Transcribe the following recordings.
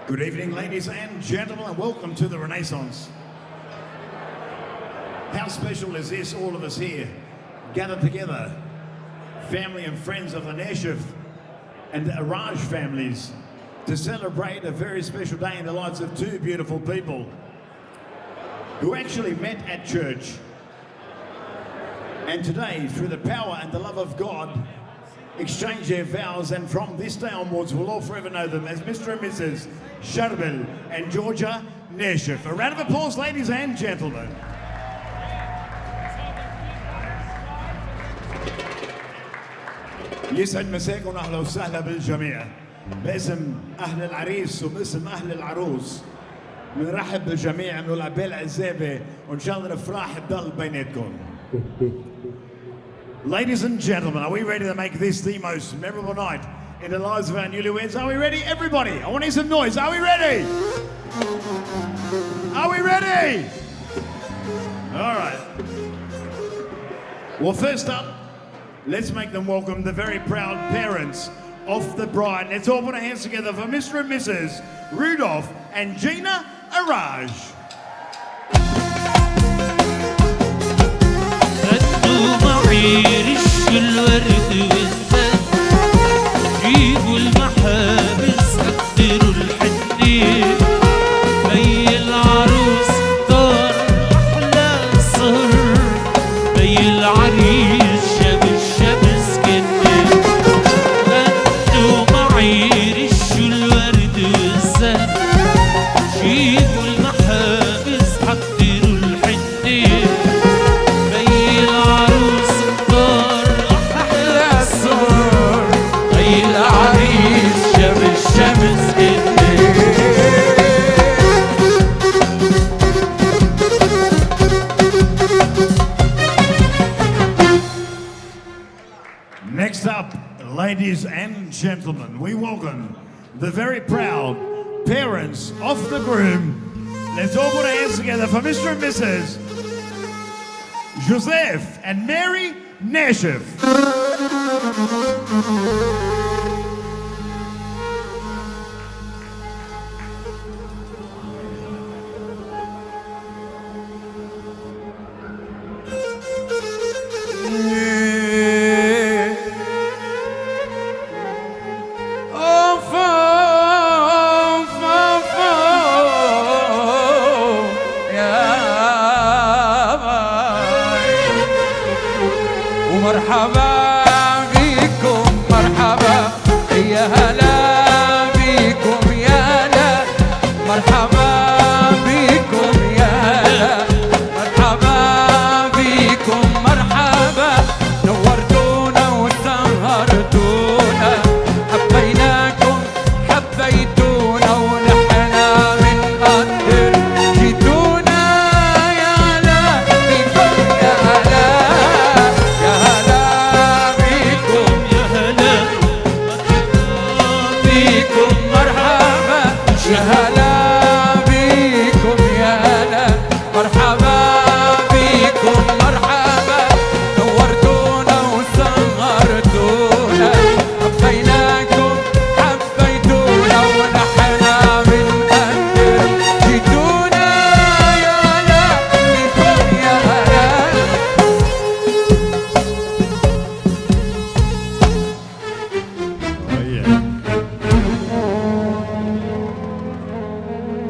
Good evening, ladies and gentlemen, and welcome to the Renaissance. How special is this, all of us here, gathered together, family and friends of the Neshif and the Araj families, to celebrate a very special day in the lives of two beautiful people who actually met at church. And today, through the power and the love of God, exchange their vows, and from this day onwards, we'll all forever know them as Mr. and Mrs. Charbel and Georgia Neshif. A round of applause, ladies and gentlemen. يسعد مساكم أهلا وسهلا بالجميع. باسم أهل العريس وباسم أهل العروس بنرحب بالجميع من العبال عزابة وإن شاء الله الأفراح تضل بيناتكم. Ladies and gentlemen, are we ready to make this the most memorable night in the lives of our newlyweds? Are we ready? Everybody, I want to hear some noise. Are we ready? Are we ready? All right. Well, first up, let's make them welcome the very proud parents of the bride. Let's all put our hands together for Mr. and Mrs. Rudolph and Gina Araj. معيرش الورد والزاد جيبوا المحابس قدروا الحنين بي العروس دار أحلى السهر بي العريس شاب الشمس كنين غدوا معيرش الورد والزاد جيبوا المحابس قدروا الحنين Next up, ladies and gentlemen, we welcome the very proud parents of the groom. Let's all put our hands together for Mr. and Mrs. Joseph and Mary Neshif. مرحبا بكم مرحبا يا هلا بكم يا هلا مرحبا بكم يا هلا مرحبا بكم مرحبا نورتونا وسهرتونا حبيناكم حبيتونا ونحنا من قدر جيتونا يا هلا بكم يا هلا يا هلا بيكم يا هلا مرحبا بيكم مرحبا نورتونا وسهرتونا حبيناكم حبيتونا ونحنا من قدر جيتونا يا هلا بيكم يا هلا.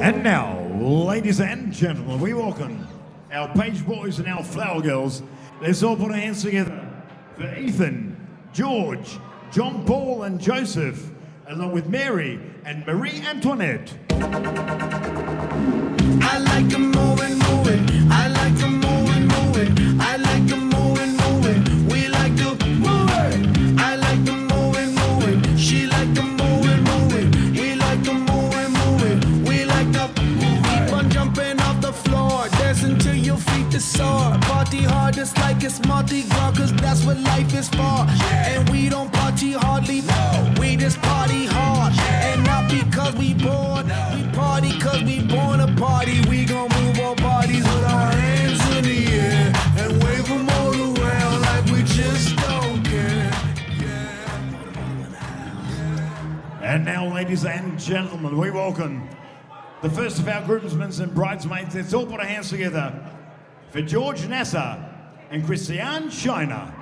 And now, ladies and gentlemen, we welcome our page boys and our flower girls. Let's all put our hands together for Ethan, George, John Paul and Joseph, along with Mary and Marie Antoinette. I like them moving, moving. I like them moving, moving. I like them moving, moving. We like to move it. I like them moving, moving. She like them moving, moving. We like them moving, moving. We like to keep on jumping off the floor, dancing till your feet is sore. Party hard just like it's Mardi Gras, 'cause that's what life is for. And we don't party hardly, we just party hard. And not because we bored, we party 'cause we born to party. We gon' move our bodies with our hands in the air and wave them all around like we just don't care. And now, ladies and gentlemen, we welcome the first of our groomsmen and bridesmaids. Let's all put our hands together for George Nasser and Christiane Shiner.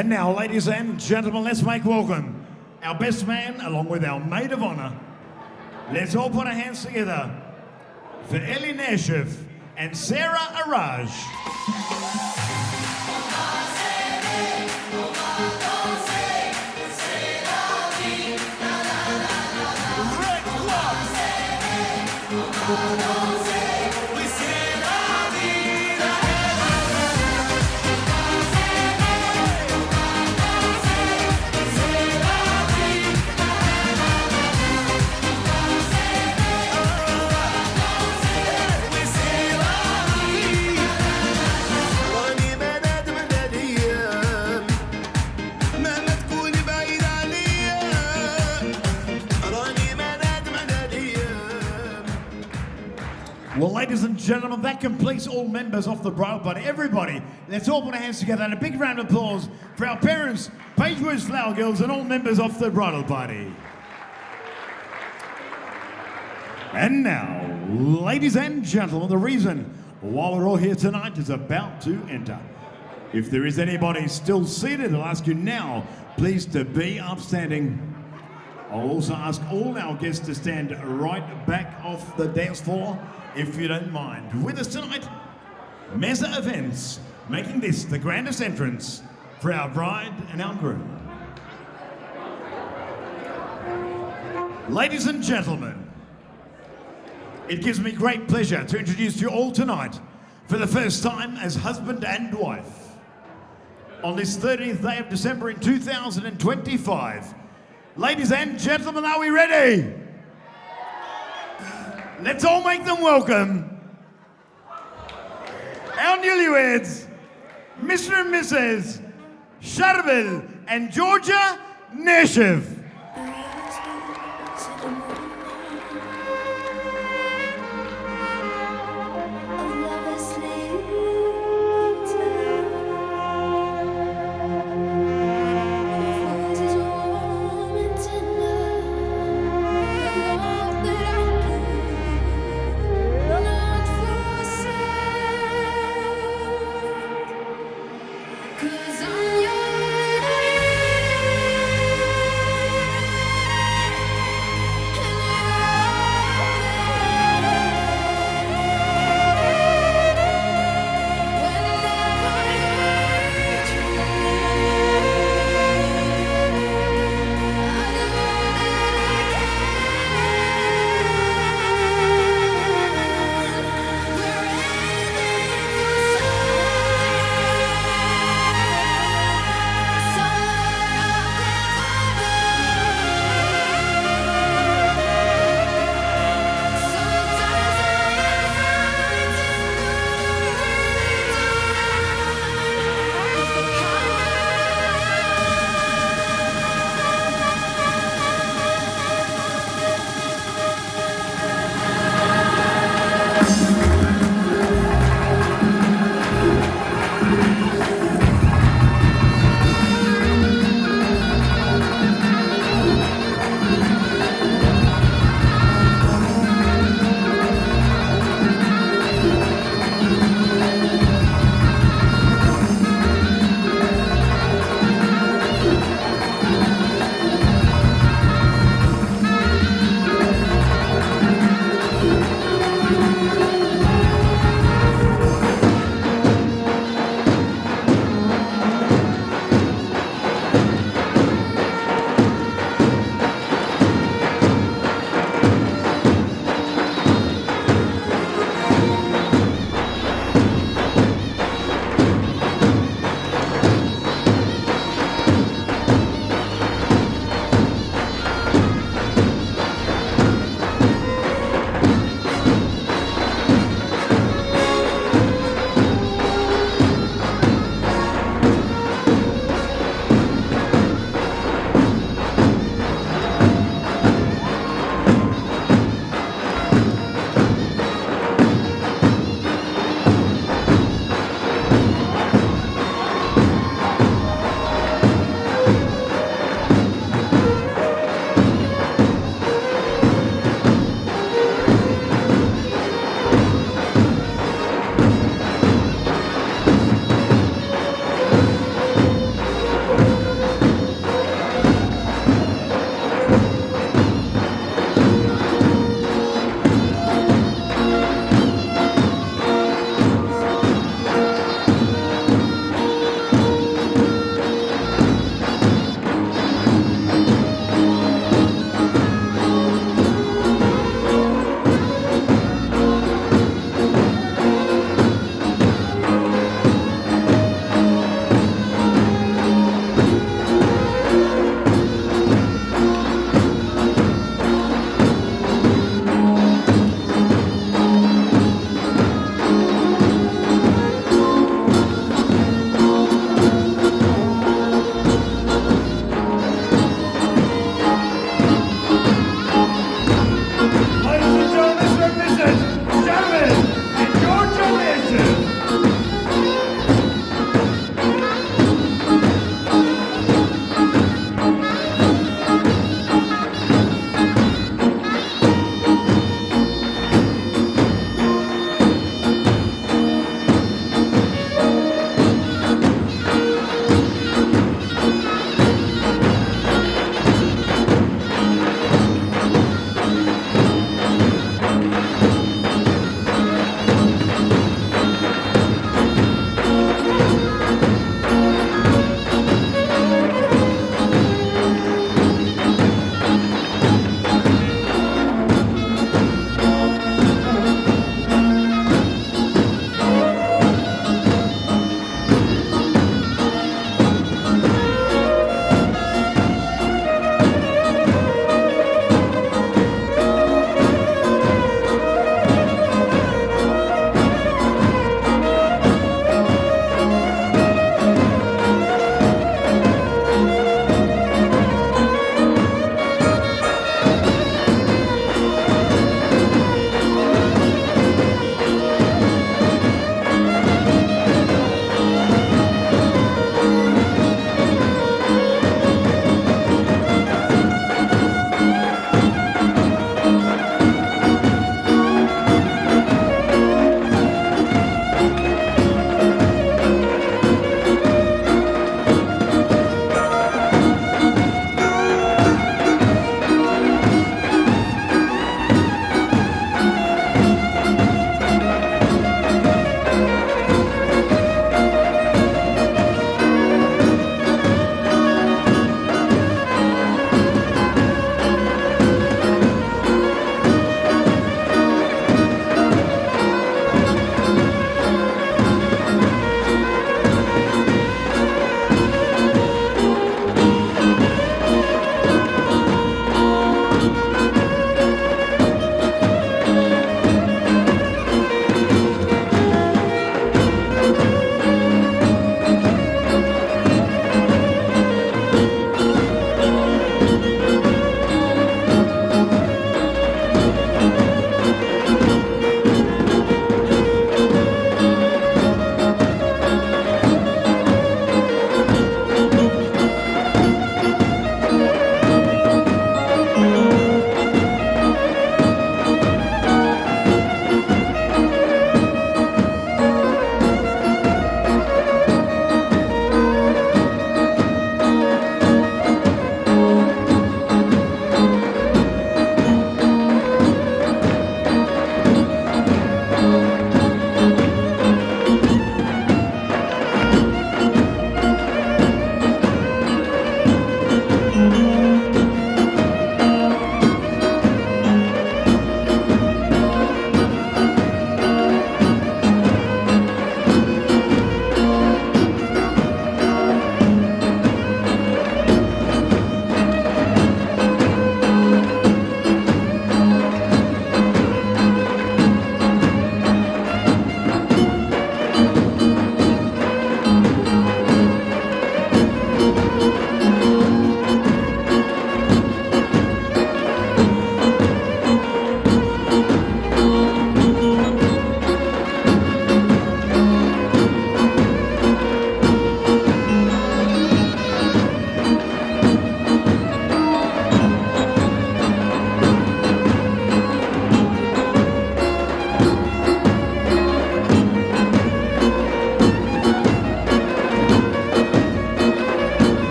And now, ladies and gentlemen, let's make welcome our best man along with our maid of honor. Let's all put our hands together for Ellie Nashif and Sarah Araj. Well, ladies and gentlemen, that completes all members of the bridal party. Everybody, let's all put our hands together and a big round of applause for our parents, Pagewood's Flower Girls, and all members of the bridal party. And now, ladies and gentlemen, the reason why we're all here tonight is about to enter. If there is anybody still seated, I'll ask you now, please, to be upstanding. I'll also ask all our guests to stand right back off the dance floor, if you don't mind. With us tonight, Meza Events, making this the grandest entrance for our bride and our groom. Ladies and gentlemen, it gives me great pleasure to introduce you all tonight for the first time as husband and wife. On this 30th day of December in 2025. Ladies and gentlemen, are we ready? Let's all make them welcome our newlyweds, Mr. and Mrs. Charbel and Georgia Nashif.